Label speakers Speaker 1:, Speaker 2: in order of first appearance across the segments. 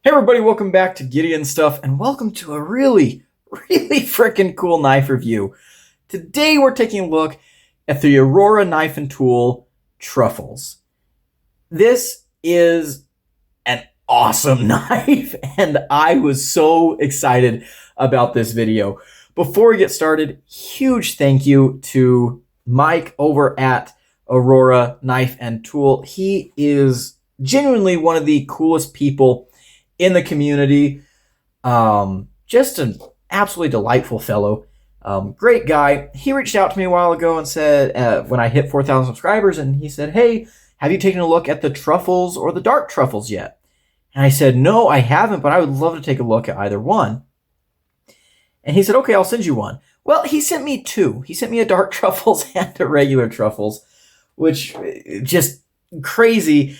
Speaker 1: Hey everybody, welcome back to Gideon Stuff, and welcome to a really freaking cool knife review. Today we're taking a look at the Aurora knife and tool Truffles. This is an awesome knife, and I was so excited about this video. Before we get started, huge thank you to Mike over at Aurora Knife and Tool. He is genuinely one of the coolest people in the community. Just an absolutely delightful fellow. Great guy. He reached out to me a while ago and said, when I hit 4,000 subscribers, and he said, hey, have you taken a look at the Truffles or the Dark Truffles yet? And I said, no, I haven't, but I would love to take a look at either one. And he said, okay, I'll send you one. Well, he sent me two. He sent me a Dark Truffles and a regular Truffles, which just crazy.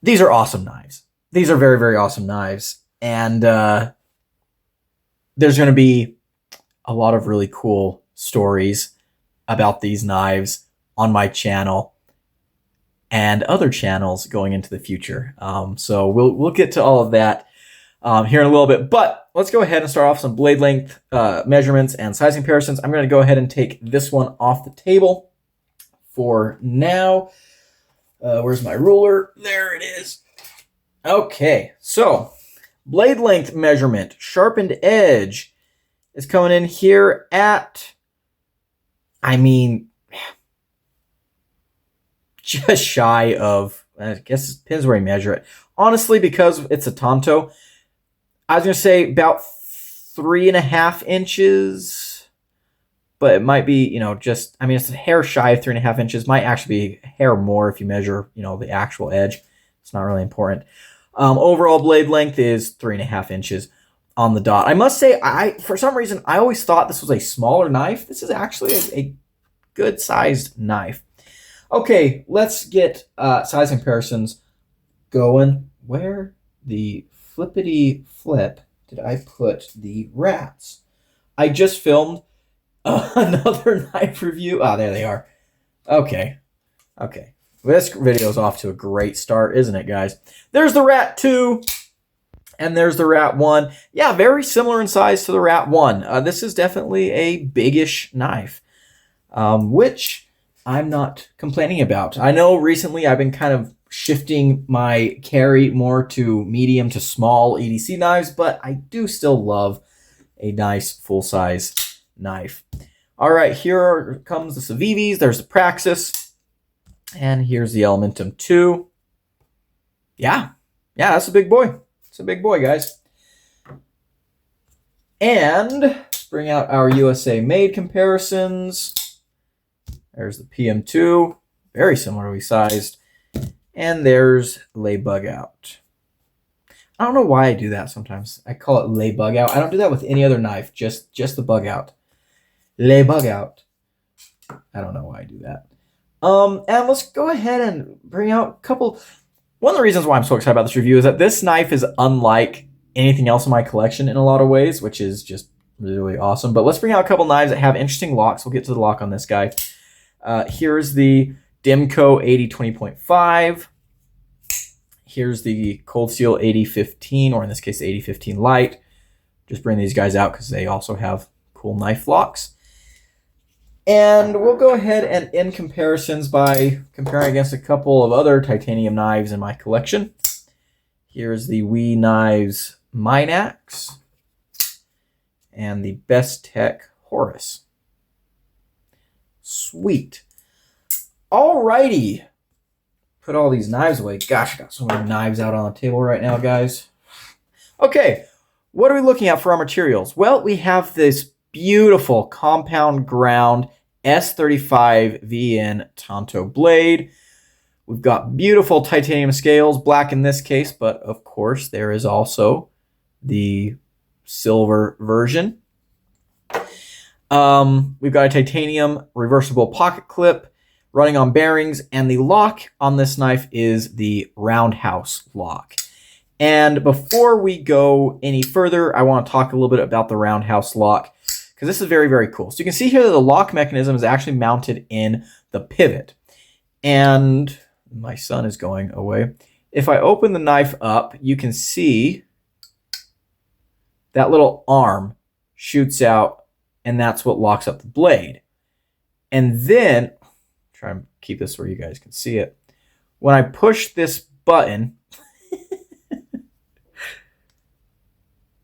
Speaker 1: These are awesome knives. These are very awesome knives. And there's going to be a lot of really cool stories about these knives on my channel and other channels going into the future. So we'll get to all of that here in a little bit. But let's go ahead and start off some blade length measurements and sizing comparisons. I'm going to go ahead and take this one off the table for now. Where's my ruler? There it is. Okay, so blade length measurement, sharpened edge is coming in here at, just shy of, I guess it depends where you measure it. Honestly, because it's a Tonto, I was going to say about 3.5 inches, but it might be, it's a hair shy of 3.5 inches. Might actually be a hair more if you measure, the actual edge. It's not really important. Overall blade length is 3.5 inches on the dot. I must say, for some reason, I always thought this was a smaller knife. This is actually a good-sized knife. Okay, let's get size comparisons going. Where the flippity flip did I put the rats? I just filmed another knife review. Ah, there they are. Okay. This video is off to a great start, isn't it, guys? There's the Rat 2, and there's the Rat 1. Yeah, very similar in size to the Rat 1. This is definitely a biggish knife, which I'm not complaining about. I know recently I've been kind of shifting my carry more to medium to small EDC knives, but I do still love a nice full-size knife. All right, here comes the Civivis. There's the Praxis. And here's the Elementum 2. Yeah, that's a big boy. It's a big boy, guys. And let's bring out our USA made comparisons. There's the PM2, very similarly sized. And there's Lay Bug Out. I don't know why I do that sometimes. I call it Lay Bug Out. I don't do that with any other knife, just the Bug Out. Lay Bug Out. I don't know why I do that. And let's go ahead and bring out a couple. One of the reasons why I'm so excited about this review is that this knife is unlike anything else in my collection in a lot of ways, which is just really awesome. But let's bring out a couple knives that have interesting locks. We'll get to the lock on this guy. Here's the Demco 80-20.5. Here's the Cold Steel 80-15, or in this case, the 80-15 Light. Just bring these guys out because they also have cool knife locks. And we'll go ahead and end comparisons by comparing against a couple of other titanium knives in my collection. Here's the WE Knives Minax and the Best Tech Horus. Sweet. Alrighty. Put all these knives away. Gosh, I got so many knives out on the table right now, guys. Okay, what are we looking at for our materials? Well, we have this beautiful compound ground S35 VN Tonto blade. We've got beautiful titanium scales, black in this case, but of course there is also the silver version. We've got a titanium reversible pocket clip running on bearings, and the lock on this knife is the roundhouse lock. And before we go any further, I want to talk a little bit about the roundhouse lock, because this is very cool. So you can see here that the lock mechanism is actually mounted in the pivot. And my son is going away. If I open the knife up, you can see that little arm shoots out, and that's what locks up the blade. And then, try and keep this where you guys can see it. When I push this button,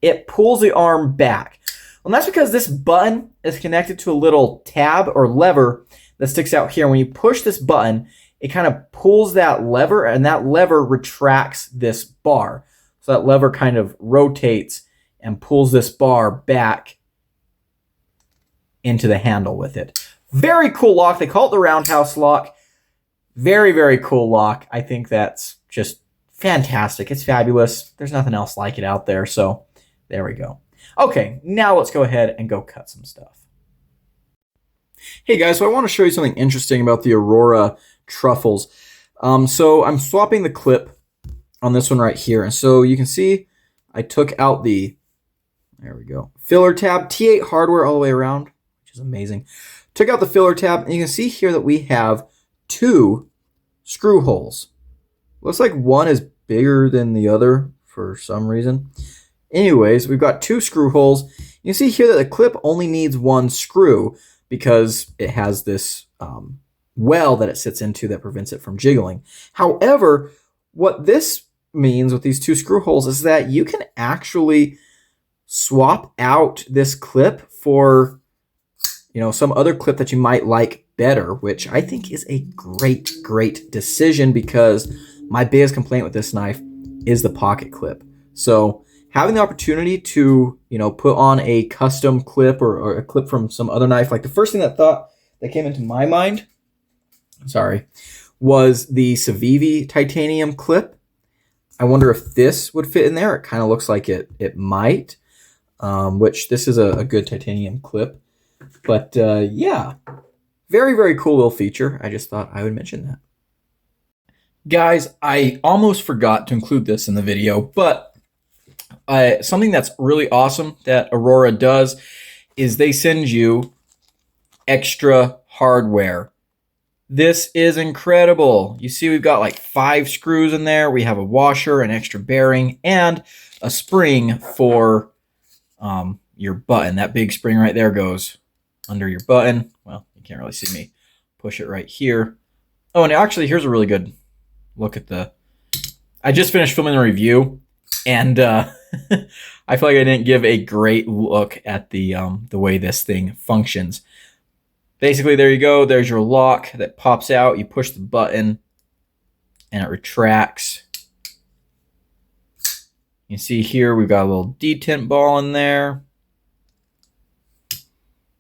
Speaker 1: it pulls the arm back. Well, that's because this button is connected to a little tab or lever that sticks out here. When you push this button, it kind of pulls that lever, and that lever retracts this bar. So that lever kind of rotates and pulls this bar back into the handle with it. Very cool lock. They call it the roundhouse lock. Very, very cool lock. I think that's just fantastic. It's fabulous. There's nothing else like it out there. So there we go. Okay, now let's go ahead and go cut some stuff. Hey guys, so I want to show you something interesting about the Aurora Truffles. So I'm swapping the clip on this one right here. And so you can see I took out the, there we go, filler tab, T8 hardware all the way around, which is amazing. Took out the filler tab, and you can see here that we have 2 screw holes. Looks like one is bigger than the other for some reason. Anyways, we've got 2 screw holes. You can see here that the clip only needs 1 screw because it has this well that it sits into that prevents it from jiggling. However, what this means with these 2 screw holes is that you can actually swap out this clip for, you know, some other clip that you might like better, which I think is a great, great decision because my biggest complaint with this knife is the pocket clip. So having the opportunity to, you know, put on a custom clip or a clip from some other knife, like the first thing that came into my mind, was the Civivi titanium clip. I wonder if this would fit in there. It kind of looks like it might, which this is a good titanium clip. But yeah, very, very cool little feature. I just thought I would mention that. Guys, I almost forgot to include this in the video, but something that's really awesome that Aurora does is they send you extra hardware. This is incredible. You see we've got like 5 screws in there. We have a washer, an extra bearing, and a spring for your button. That big spring right there goes under your button. Well, you can't really see me push it right here. Oh, and actually, here's a really good look at the... I just finished filming the review, and I feel like I didn't give a great look at the way this thing functions. Basically, there you go. There's your lock that pops out. You push the button, and it retracts. You see here, we've got a little detent ball in there.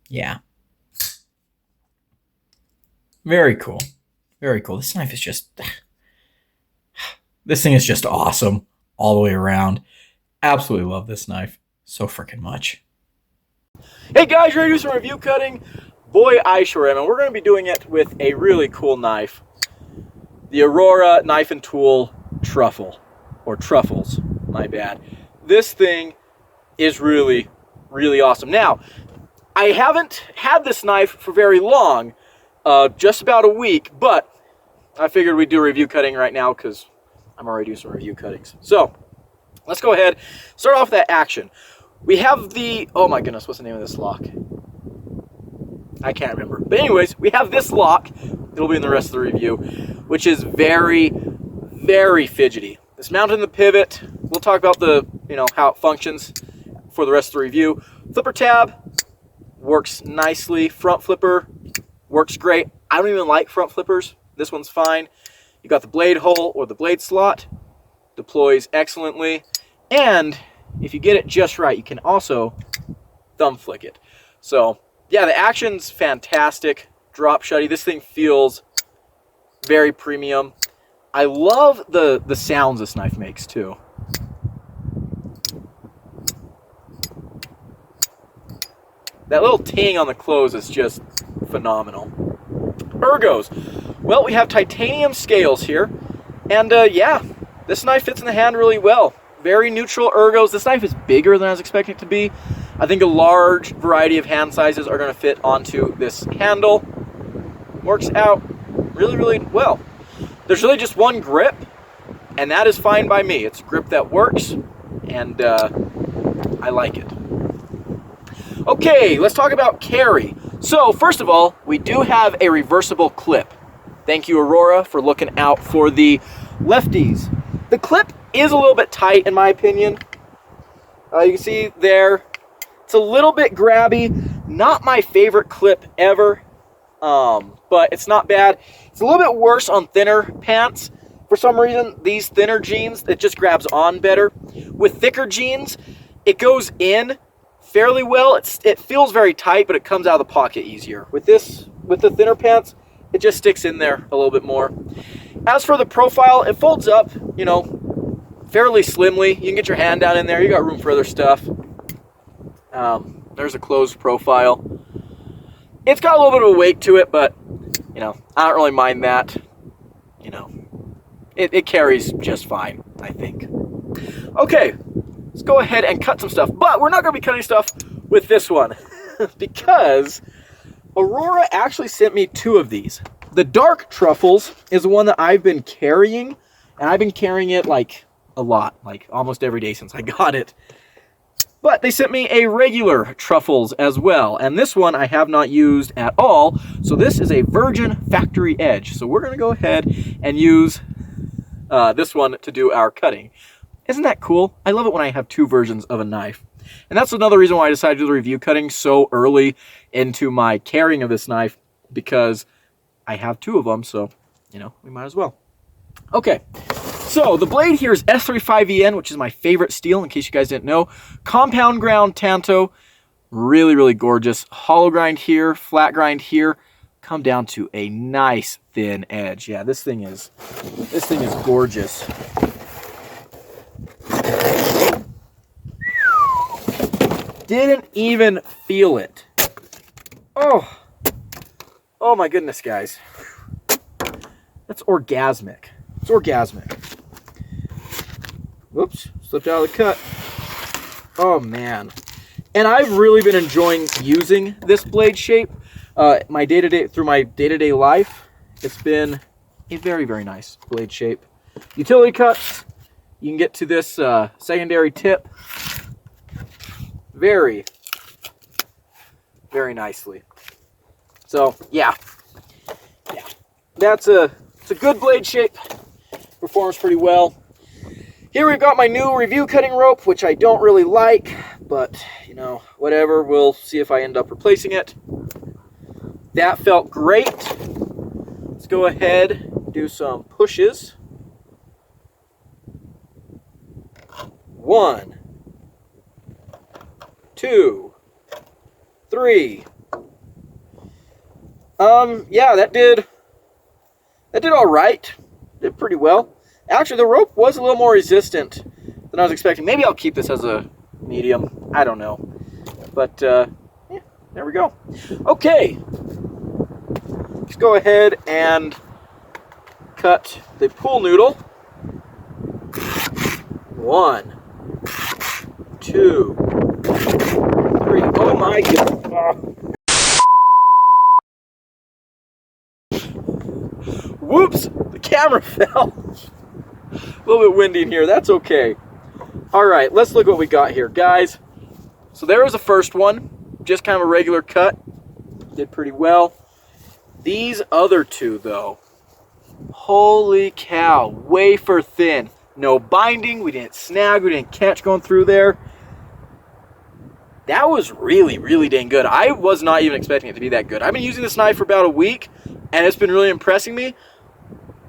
Speaker 1: Yeah. Very cool. Very cool. This knife is just... This thing is just awesome all the way around. Absolutely love this knife so freaking much. Hey guys, ready to do some review cutting? Boy, I sure am. And we're going to be doing it with a really cool knife. The Aurora Knife and Tool Truffle. Or Truffles, my bad. This thing is really, really awesome. Now, I haven't had this knife for very long. Just about a week. But I figured we'd do a review cutting right now because I'm already doing some review cuttings. So, let's go ahead. Start off that action. We have the... Oh my goodness, what's the name of this lock? I can't remember. But anyways, we have this lock. It'll be in the rest of the review, which is very, very fidgety. It's mounted in the pivot. We'll talk about the, how it functions for the rest of the review. Flipper tab works nicely. Front flipper works great. I don't even like front flippers. This one's fine. You got the blade hole or the blade slot. Deploys excellently. And if you get it just right, you can also thumb flick it. So, yeah, the action's fantastic. Drop shutty. This thing feels very premium. I love the sounds this knife makes, too. That little ting on the close is just phenomenal. Ergos. Well, we have titanium scales here. And, yeah, this knife fits in the hand really well. Very neutral ergos. This knife is bigger than I was expecting it to be. I think a large variety of hand sizes are going to fit onto this handle. Works out really, really well. There's really just one grip, and that is fine by me. It's a grip that works, and I like it. Okay, let's talk about carry. So first of all, we do have a reversible clip. Thank you, Aurora, for looking out for the lefties. The clip is a little bit tight in my opinion. You can see there, it's a little bit grabby. Not my favorite clip ever, but it's not bad. It's a little bit worse on thinner pants. For some reason, these thinner jeans, it just grabs on better. With thicker jeans, it goes in fairly well. It feels very tight, but it comes out of the pocket easier. With the thinner pants, it just sticks in there a little bit more. As for the profile, it folds up, you know, fairly slimly. You can get your hand down in there. You got room for other stuff. There's a closed profile. It's got a little bit of a weight to it, but, you know, I don't really mind that. You know, it carries just fine, I think. Okay, let's go ahead and cut some stuff. But we're not going to be cutting stuff with this one because Aurora actually sent me 2 of these. The dark Truffles is the one that I've been carrying, and I've been carrying it like a lot, like almost every day since I got it. But they sent me a regular Truffles as well, and this one I have not used at all. So this is a Virgin Factory Edge. So we're going to go ahead and use this one to do our cutting. Isn't that cool? I love it when I have 2 versions of a knife. And that's another reason why I decided to do the review cutting so early into my carrying of this knife, because I have 2 of them, so, you know, we might as well. Okay, so the blade here is S35EN, which is my favorite steel, in case you guys didn't know. Compound ground Tanto, really, really gorgeous. Hollow grind here, flat grind here. Come down to a nice thin edge. Yeah, this thing is gorgeous. Didn't even feel it. Oh my goodness, guys. That's orgasmic. It's orgasmic. Whoops, slipped out of the cut. Oh man. And I've really been enjoying using this blade shape through my day-to-day life. It's been a very, very nice blade shape. Utility cuts. You can get to this secondary tip very, very nicely. So yeah, it's a good blade shape. Performs pretty well. Here we've got my new review cutting rope, which I don't really like, but you know, whatever. We'll see if I end up replacing it. That felt great. Let's go ahead and do some pushes. 1, 2, 3. Yeah, that did all right. Did pretty well. Actually, the rope was a little more resistant than I was expecting. Maybe I'll keep this as a medium. I don't know. But, yeah, there we go. Okay. Let's go ahead and cut the pool noodle. 1, 2, 3. Oh my god. Whoops, the camera fell. A little bit windy in here, that's okay. All right, let's look what we got here, guys. So there was the first one, just kind of a regular cut. Did pretty well. These other 2, though, holy cow, wafer thin. No binding, we didn't snag, we didn't catch going through there. That was really, really dang good. I was not even expecting it to be that good. I've been using this knife for about a week, and it's been really impressing me.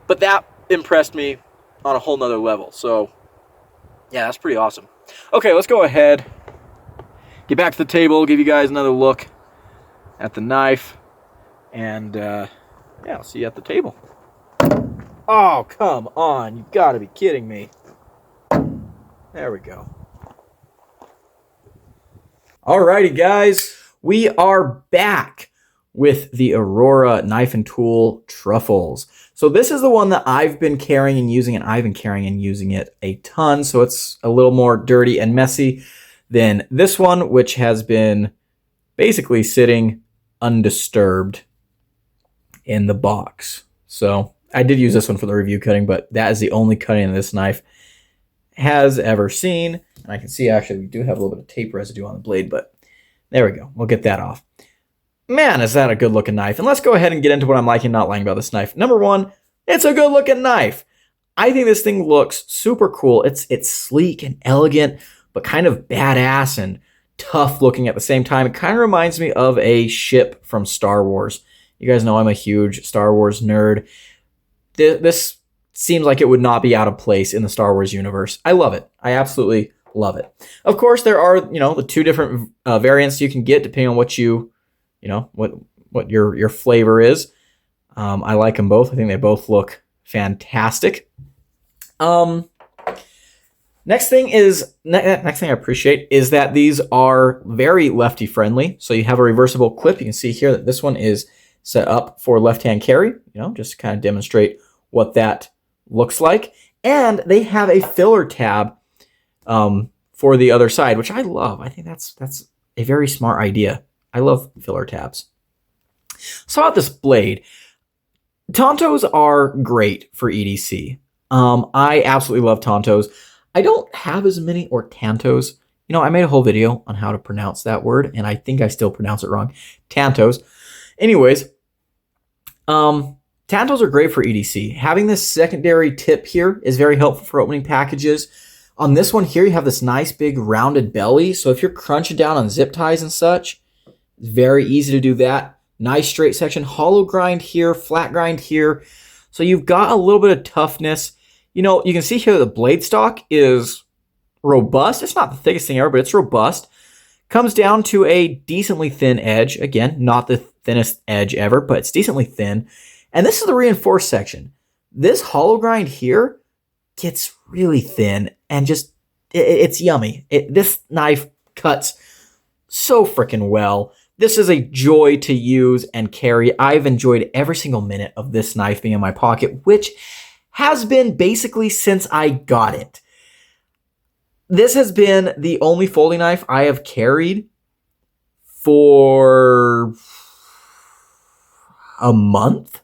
Speaker 1: But that impressed me on a whole nother level. So, yeah, that's pretty awesome. Okay, let's go ahead, get back to the table, give you guys another look at the knife. And, yeah, I'll see you at the table. Oh, come on. You've got to be kidding me. There we go. Alrighty, guys. We are back with the Aurora knife and tool Truffles. So this is the one that I've been carrying and using, and I've been carrying and using it a ton, so it's a little more dirty and messy than this one, which has been basically sitting undisturbed in the box. So I did use this one for the review cutting, but that is the only cutting this knife has ever seen. And I can see actually we do have a little bit of tape residue on the blade, but there we go. We'll get that off. Man, is that a good looking knife. And let's go ahead and get into what I'm liking and not liking about this knife. Number one, it's a good looking knife. I think this thing looks super cool. It's sleek and elegant, but kind of badass and tough looking at the same time. It kind of reminds me of a ship from Star Wars. You guys know I'm a huge Star Wars nerd. This seems like it would not be out of place in the Star Wars universe. I love it. I absolutely love it. Of course, there are, the two different variants you can get depending on what what your flavor is. I like them both. I think they both look fantastic. Next thing I appreciate is that these are very lefty friendly. So you have a reversible clip. You can see here that this one is set up for left-hand carry, just to kind of demonstrate what that looks like. And they have a filler tab for the other side, which I love. I think that's a very smart idea. I love filler tabs. So about this blade, Tontos are great for EDC. I absolutely love Tontos. I don't have as many or Tantos. I made a whole video on how to pronounce that word, and I think I still pronounce it wrong. Tantos. Anyways, Tantos are great for EDC. Having this secondary tip here is very helpful for opening packages. On this one here, you have this nice big rounded belly. So if you're crunching down on zip ties and such, it's very easy to do that. Nice straight section, hollow grind here, flat grind here. So you've got a little bit of toughness. You can see here that the blade stock is robust. It's not the thickest thing ever, but it's robust. Comes down to a decently thin edge. Again, not the thinnest edge ever, but it's decently thin. And this is the reinforced section. This hollow grind here gets really thin and it's yummy. This knife cuts so freaking well. This is a joy to use and carry. I've enjoyed every single minute of this knife being in my pocket, which has been basically since I got it. This has been the only folding knife I have carried for a month.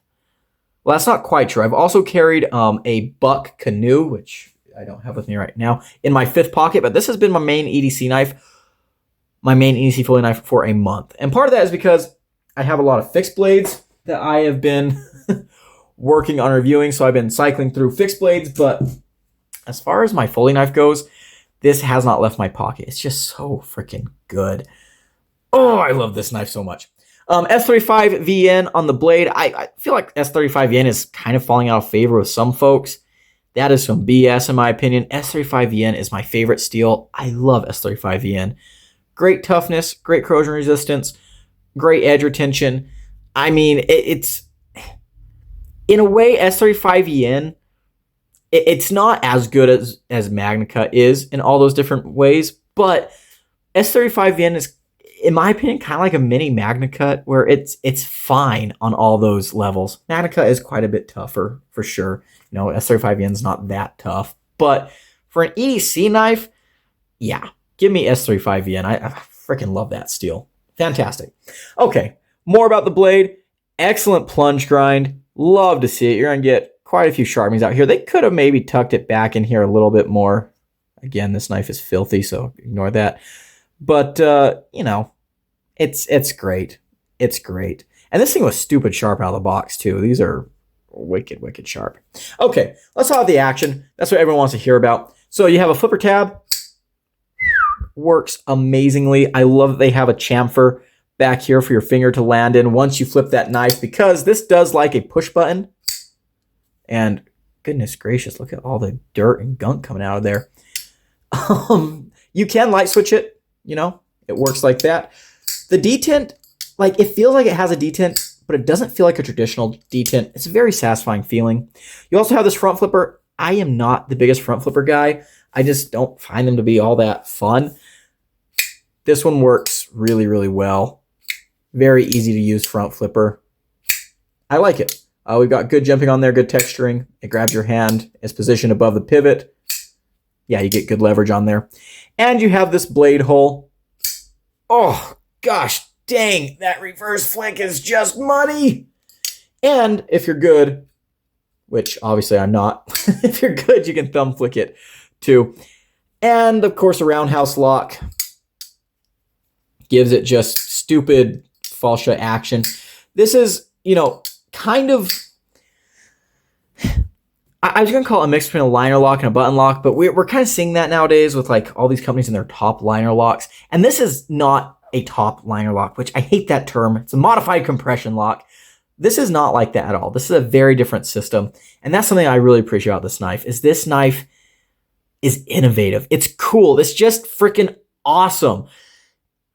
Speaker 1: Well, that's not quite true. I've also carried a Buck Canoe, which I don't have with me right now, in my fifth pocket, but this has been my main EDC knife, my main EDC folding knife for a month. And part of that is because I have a lot of fixed blades that I have been working on reviewing, so I've been cycling through fixed blades, but as far as my folding knife goes, this has not left my pocket. It's just so freaking good. Oh, I love this knife so much. S35VN on the blade. I feel like S35VN is kind of falling out of favor with some folks. That is some BS in my opinion. S35VN is my favorite steel. I love S35VN. Great toughness, great corrosion resistance, great edge retention. I mean, it's in a way, S35VN, it's not as good as MagnaCut is in all those different ways, but S35VN is, in my opinion, kind of like a mini MagnaCut where it's fine on all those levels. MagnaCut is quite a bit tougher for sure. S35VN is not that tough, but for an EDC knife, yeah, give me S35VN. I freaking love that steel. Fantastic. Okay, more about the blade. Excellent plunge grind. Love to see it. You're going to get quite a few sharpenings out here. They could have maybe tucked it back in here a little bit more. Again, this knife is filthy, so ignore that. But, it's great. It's great. And this thing was stupid sharp out of the box, too. These are wicked, wicked sharp. Okay, let's have the action. That's what everyone wants to hear about. So you have a flipper tab. Works amazingly. I love that they have a chamfer back here for your finger to land in once you flip that knife, because this does like a push button. And goodness gracious, look at all the dirt and gunk coming out of there. You can light switch it, it works like that. The detent, it feels like it has a detent, but it doesn't feel like a traditional detent. It's a very satisfying feeling. You also have this front flipper. I am not the biggest front flipper guy. I just don't find them to be all that fun. This one works really, really well. Very easy to use front flipper. I like it. We've got good jumping on there, good texturing. It grabs your hand. It's positioned above the pivot. Yeah, you get good leverage on there. And you have this blade hole. Oh, gosh dang. That reverse flick is just money. And if you're good, which obviously I'm not. If you're good, you can thumb flick it too. And of course, a roundhouse lock gives it just stupid fall shut action. This is, kind of, I was going to call it a mix between a liner lock and a button lock, but we're kind of seeing that nowadays with like all these companies and their top liner locks. And this is not a top liner lock, which I hate that term. It's a modified compression lock. This is not like that at all. This is a very different system. And that's something I really appreciate about this knife, is this knife is innovative. It's cool. It's just freaking awesome.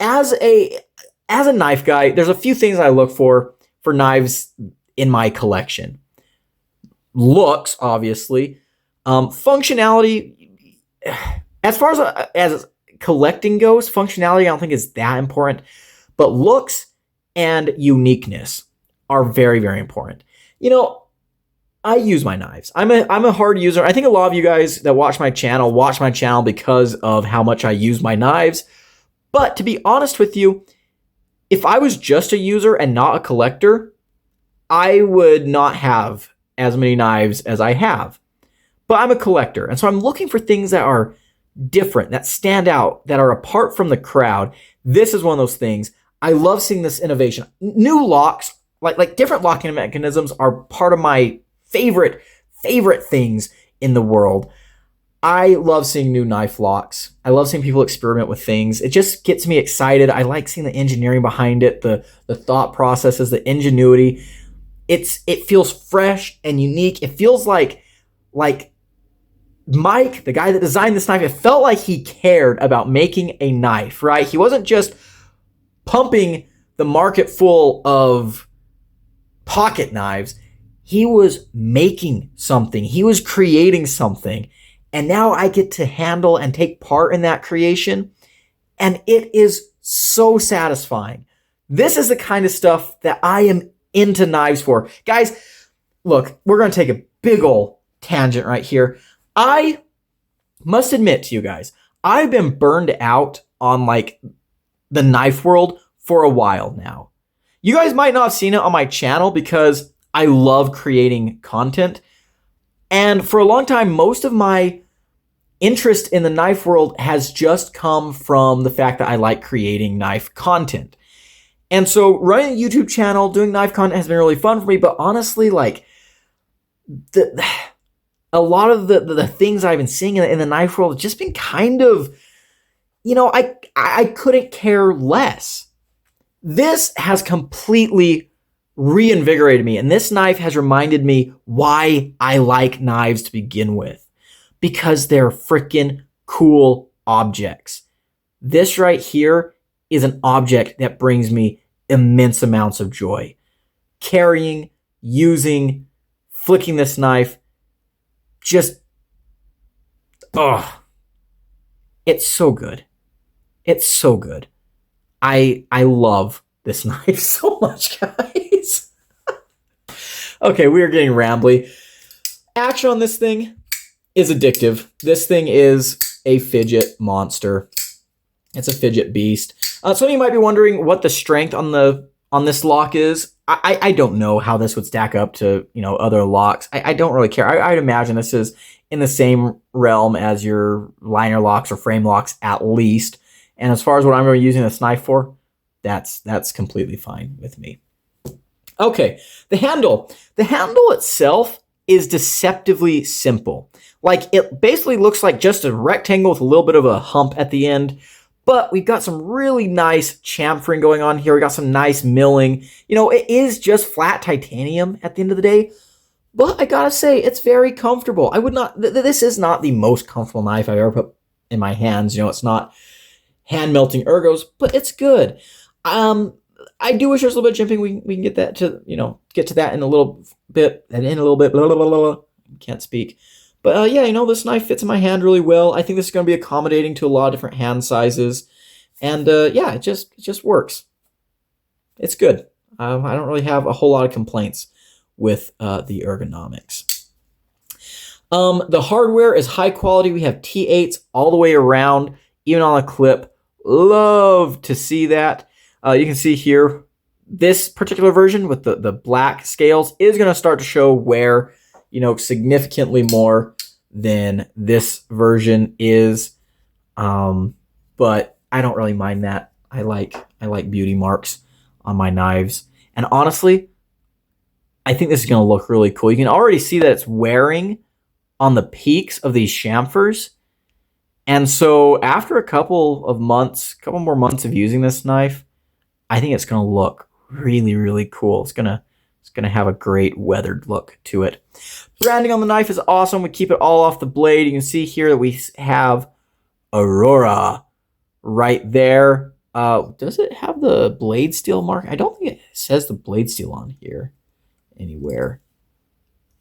Speaker 1: As a knife guy, there's a few things I look for knives in my collection. Looks, obviously. Functionality. As far as collecting goes, functionality I don't think is that important. But looks and uniqueness are very, very important. I use my knives. I'm a hard user. I think a lot of you guys that watch my channel because of how much I use my knives. But to be honest with you, if I was just a user and not a collector, I would not have as many knives as I have. But I'm a collector, and so I'm looking for things that are different, that stand out, that are apart from the crowd. This is one of those things. I love seeing this innovation. New locks, like different locking mechanisms, are part of my favorite things in the world. I love seeing new knife locks. I love seeing people experiment with things. It just gets me excited. I like seeing the engineering behind it, the thought processes, the ingenuity. It feels fresh and unique. It feels like Mike, the guy that designed this knife, it felt like he cared about making a knife, right? He wasn't just pumping the market full of pocket knives. He was making something. He was creating something. And now I get to handle and take part in that creation. And it is so satisfying. This is the kind of stuff that I am into knives for. Guys, look, we're going to take a big ol' tangent right here. I must admit to you guys, I've been burned out on like the knife world for a while now. You guys might not have seen it on my channel because I love creating content. And for a long time, most of my interest in the knife world has just come from the fact that I like creating knife content. And so running a YouTube channel, doing knife content has been really fun for me. But honestly, like a lot of the things I've been seeing in the knife world have just been kind of, I couldn't care less. This has completely reinvigorated me. And this knife has reminded me why I like knives to begin with. Because they're freaking cool objects. This right here is an object that brings me immense amounts of joy. Carrying, using, flicking this knife, just, it's so good. It's so good. I love this knife so much, guys. Okay, we are getting rambly. Action on this thing is addictive. This thing is a fidget monster. It's a fidget beast. Some of you might be wondering what the strength on this lock is. I don't know how this would stack up to other locks. I don't really care. I'd imagine this is in the same realm as your liner locks or frame locks at least. And as far as what I'm going to be using this knife for, that's completely fine with me. Okay, the handle. The handle itself is deceptively simple. Like, it basically looks like just a rectangle with a little bit of a hump at the end. But we've got some really nice chamfering going on here. We got some nice milling. It is just flat titanium at the end of the day. But I gotta say, it's very comfortable. I would not, this is not the most comfortable knife I've ever put in my hands. It's not hand melting ergos, but it's good. I do wish there's a little bit of jimping. We can get that to, get to that in a little bit, blah, blah, blah, blah. Can't speak. But yeah, this knife fits in my hand really well. I think this is going to be accommodating to a lot of different hand sizes. And yeah, it just works. It's good. I don't really have a whole lot of complaints with the ergonomics. The hardware is high quality. We have T8s all the way around, even on a clip. Love to see that. You can see here, this particular version with the black scales is going to start to show wear significantly more than this version is. But I don't really mind that. I like beauty marks on my knives. And honestly, I think this is going to look really cool. You can already see that it's wearing on the peaks of these chamfers. And so after a couple more months of using this knife, I think it's going to look really, really cool. It's going to have a great weathered look to it. Branding on the knife is awesome. We keep it all off the blade. You can see here that we have Aurora right there. Does it have the blade steel mark? I don't think it says the blade steel on here anywhere.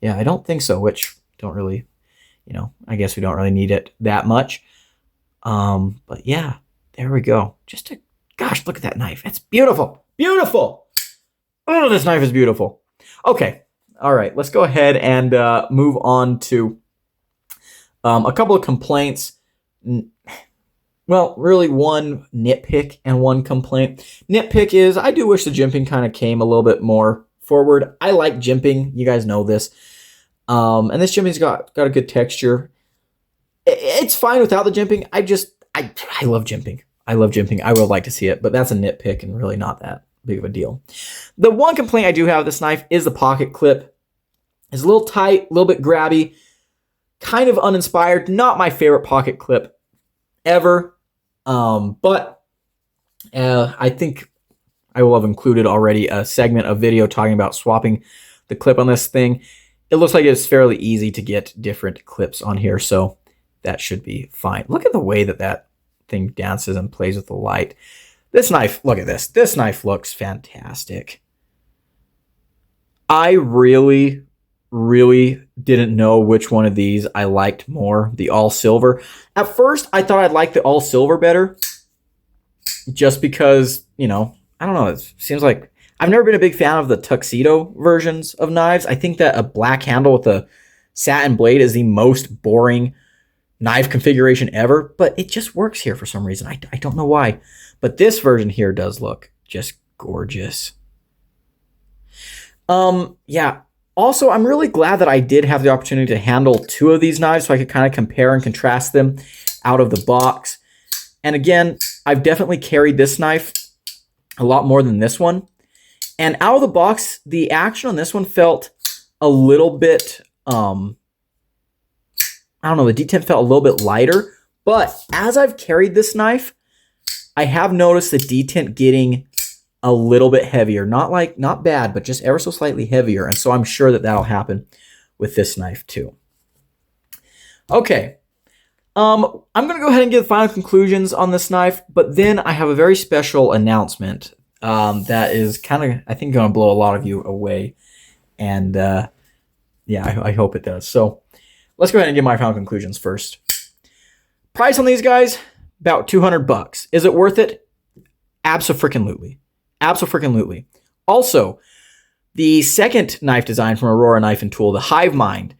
Speaker 1: Yeah, I don't think so, which don't really, I guess we don't really need it that much. But yeah, there we go. Gosh, look at that knife. It's beautiful. Beautiful. Oh, this knife is beautiful. Okay. All right. Let's go ahead and move on to a couple of complaints. Well, really one nitpick and one complaint. Nitpick is I do wish the jimping kind of came a little bit more forward. I like jimping. You guys know this. And this jimping's got a good texture. It's fine without the jimping. I love jimping. I love jimping. I would like to see it, but that's a nitpick and really not that big of a deal. The one complaint I do have with this knife is the pocket clip. It's a little tight, a little bit grabby, kind of uninspired. Not my favorite pocket clip ever. But I think I will have included already a segment of video talking about swapping the clip on this thing. It looks like it's fairly easy to get different clips on here, so that should be fine. Look at the way that thing dances and plays with the light. This knife, look at this. This knife looks fantastic. I really, really didn't know which one of these I liked more, the all silver. At first, I thought I'd like the all silver better, just because, I don't know, it seems like I've never been a big fan of the tuxedo versions of knives. I think that a black handle with a satin blade is the most boring knife configuration ever, but it just works here for some reason. I don't know why, but this version here does look just gorgeous. Yeah. Also, I'm really glad that I did have the opportunity to handle two of these knives so I could kind of compare and contrast them out of the box. And again, I've definitely carried this knife a lot more than this one. And out of the box, the action on this one felt a little bit, I don't know, the detent felt a little bit lighter. But as I've carried this knife, I have noticed the detent getting a little bit heavier. Not bad, but just ever so slightly heavier. And so I'm sure that that'll happen with this knife too. Okay. I'm going to go ahead and give final conclusions on this knife, but then I have a very special announcement that is kind of, I think, going to blow a lot of you away. And yeah, I hope it does. So let's go ahead and give my final conclusions first. Price on these guys, about $200. Is it worth it? Abso-freaking-lutely. Abso-freaking-lutely. Also, the second knife design from Aurora Knife and Tool, the Hive Mind,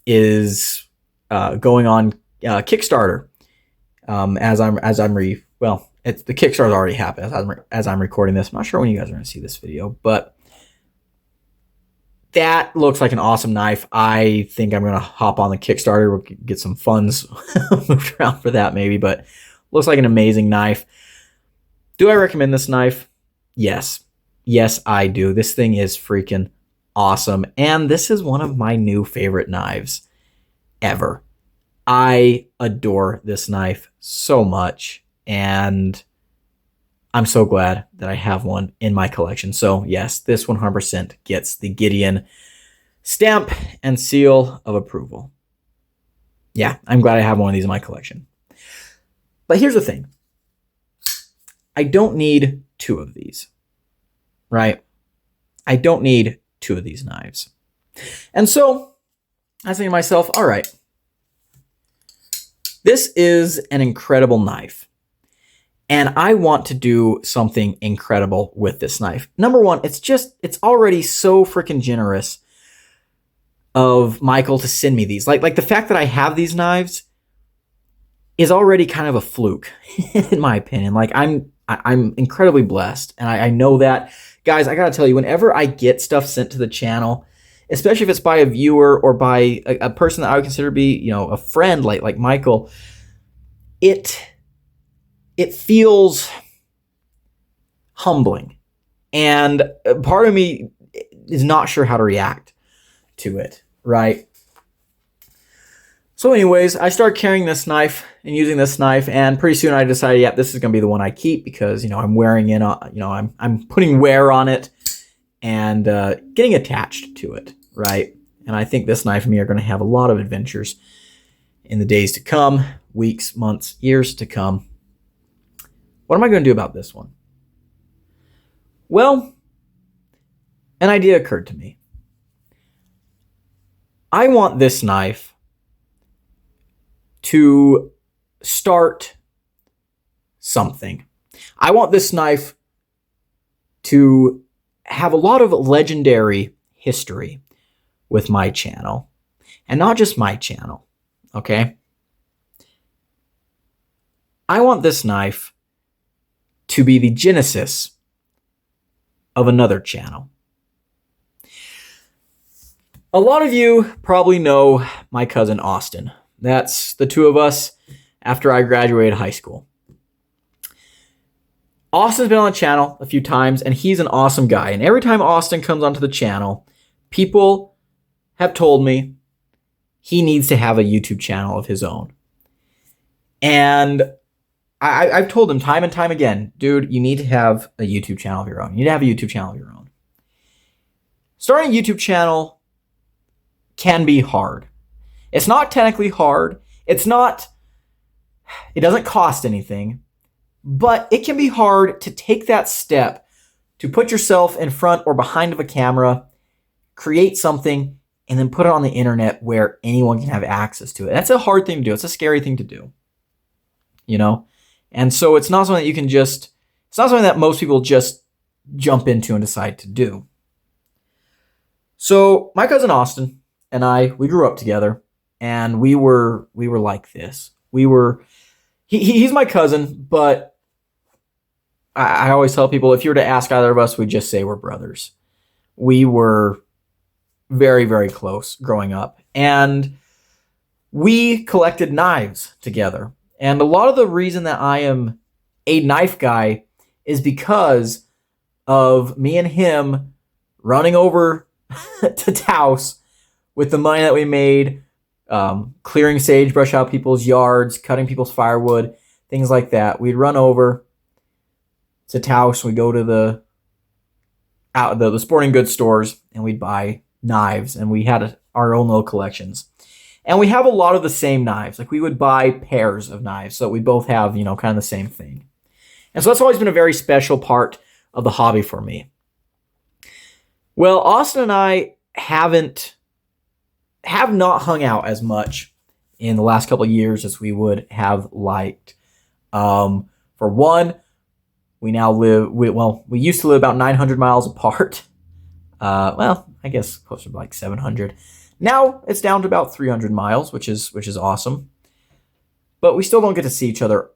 Speaker 1: is going on Kickstarter. The Kickstarter's already happened as I'm recording this. I'm not sure when you guys are going to see this video, but that looks like an awesome knife. I think I'm going to hop on the Kickstarter. We'll get some funds moved around for that maybe, but looks like an amazing knife. Do I recommend this knife? Yes. Yes, I do. This thing is freaking awesome. And this is one of my new favorite knives ever. I adore this knife so much. And I'm so glad that I have one in my collection. So yes, this 100% gets the Gideon stamp and seal of approval. Yeah, I'm glad I have one of these in my collection. But here's the thing. I don't need two of these, right? I don't need two of these knives. And so I was thinking to myself, all right, this is an incredible knife. And I want to do something incredible with this knife. Number one, it's already so freaking generous of Michael to send me these. Like the fact that I have these knives is already kind of a fluke, in my opinion. Like I'm incredibly blessed, and I know that. Guys, I gotta tell you, whenever I get stuff sent to the channel, especially if it's by a viewer or by a person that I would consider to be, a friend like Michael, it feels humbling. And part of me is not sure how to react to it, right? So anyways, I started carrying this knife and using this knife, and pretty soon I decided, yeah, this is going to be the one I keep because, I'm wearing it, I'm putting wear on it and getting attached to it, right? And I think this knife and me are going to have a lot of adventures in the days to come, weeks, months, years to come. What am I going to do about this one? Well, an idea occurred to me. I want this knife to start something. I want this knife to have a lot of legendary history with my channel. And not just my channel, okay? I want this knife to be the genesis of another channel. A lot of you probably know my cousin Austin. That's the two of us after I graduated high school. Austin's been on the channel a few times, and he's an awesome guy. And every time Austin comes onto the channel, people have told me he needs to have a YouTube channel of his own. And I've told him time and time again, dude, you need to have a YouTube channel of your own. You need to have a YouTube channel of your own. Starting a YouTube channel can be hard. It's not technically hard. It doesn't cost anything, but it can be hard to take that step to put yourself in front or behind of a camera, create something, and then put it on the internet where anyone can have access to it. That's a hard thing to do. It's a scary thing to do, And so it's not something that it's not something that most people just jump into and decide to do. So my cousin Austin and we grew up together. And we were like this. He's my cousin, but I always tell people, if you were to ask either of us, we'd just say we're brothers. We were very, very close growing up. And we collected knives together. And a lot of the reason that I am a knife guy is because of me and him running over to Taos with the money that we made, clearing sagebrush out people's yards, cutting people's firewood, things like that. We'd run over to Taos. We'd go to the sporting goods stores, and we'd buy knives, and we had our own little collections. And we have a lot of the same knives. Like, we would buy pairs of knives, so we both have, kind of the same thing. And so that's always been a very special part of the hobby for me. Well, Austin and I have not hung out as much in the last couple of years as we would have liked. For one, we used to live about 900 miles apart. I guess closer to like 700. Now it's down to about 300 miles, which is awesome. But we still don't get to see each other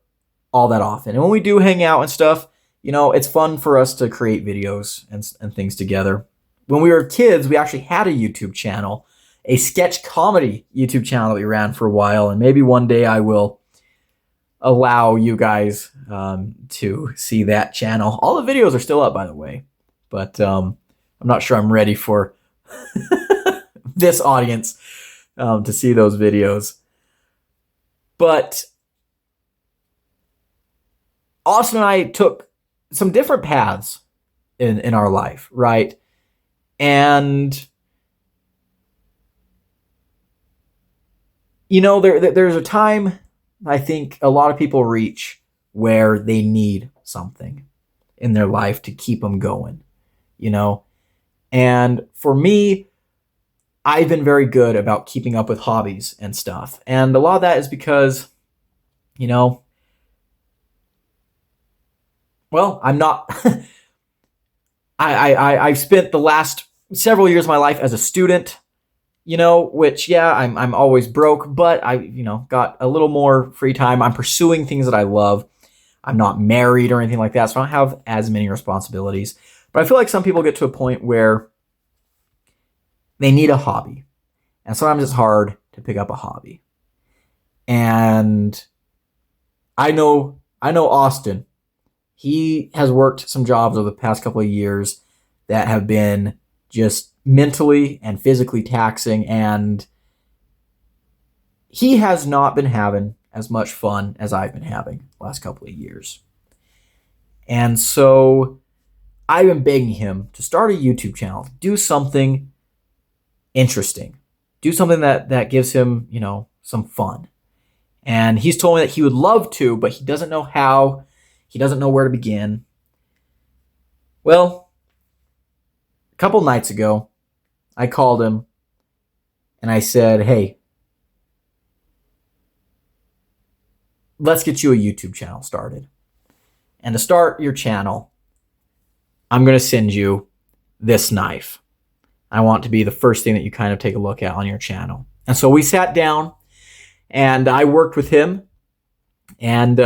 Speaker 1: all that often. And when we do hang out and stuff, it's fun for us to create videos and things together. When we were kids, we actually had a YouTube channel, a sketch comedy YouTube channel that we ran for a while. And maybe one day I will allow you guys to see that channel. All the videos are still up, by the way. But I'm not sure I'm ready for this audience to see those videos. But Austin and I took some different paths in our life, right? And there's a time I think a lot of people reach where they need something in their life to keep them going, And for me, I've been very good about keeping up with hobbies and stuff. And a lot of that is because, I'm not, I've spent the last several years of my life as a student, which, I'm always broke, but I, got a little more free time. I'm pursuing things that I love. I'm not married or anything like that, so I don't have as many responsibilities. But I feel like some people get to a point where they need a hobby. And sometimes it's hard to pick up a hobby. And I know Austin. He has worked some jobs over the past couple of years that have been just mentally and physically taxing, and he has not been having as much fun as I've been having the last couple of years. And so I've been begging him to start a YouTube channel, do something interesting, do something that gives him, some fun. And he's told me that he would love to, but he doesn't know how. He doesn't know where to begin. Well, a couple nights ago, I called him and I said, hey, let's get you a YouTube channel started. And to start your channel, I'm going to send you this knife. I want it to be the first thing that you kind of take a look at on your channel. And so we sat down and I worked with him, and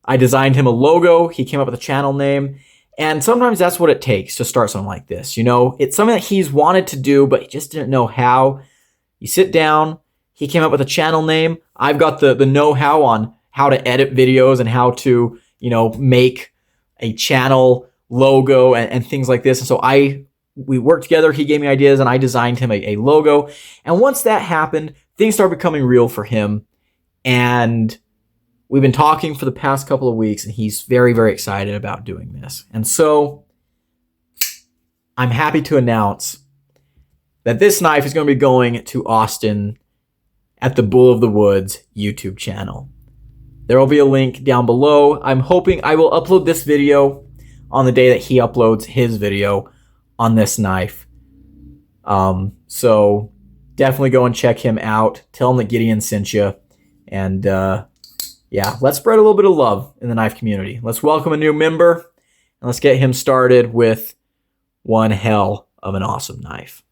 Speaker 1: I designed him a logo. He came up with a channel name. And sometimes that's what it takes to start something like this. It's something that he's wanted to do, but he just didn't know how. You sit down. He came up with a channel name. I've got the know-how on how to edit videos and how to, make a channel logo and things like this. And so we worked together. He gave me ideas and I designed him a logo. And once that happened, things started becoming real for him. And we've been talking for the past couple of weeks, and he's very, very excited about doing this. And so I'm happy to announce that this knife is going to be going to Austin at the Bull of the Woods YouTube channel. There will be a link down below. I'm hoping I will upload this video on the day that he uploads his video on this knife. So definitely go and check him out. Tell him that Gideon sent you. And yeah, let's spread a little bit of love in the knife community. Let's welcome a new member, and let's get him started with one hell of an awesome knife.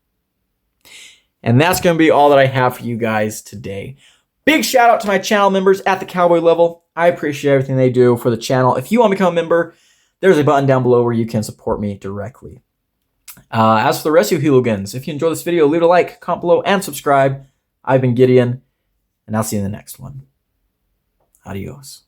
Speaker 1: And that's going to be all that I have for you guys today. Big shout out to my channel members at the cowboy level. I appreciate everything they do for the channel. If you want to become a member, there's a button down below where you can support me directly. As for the rest of you hooligans, if you enjoyed this video, leave a like, comment below, and subscribe. I've been Gideon, and I'll see you in the next one. Adios.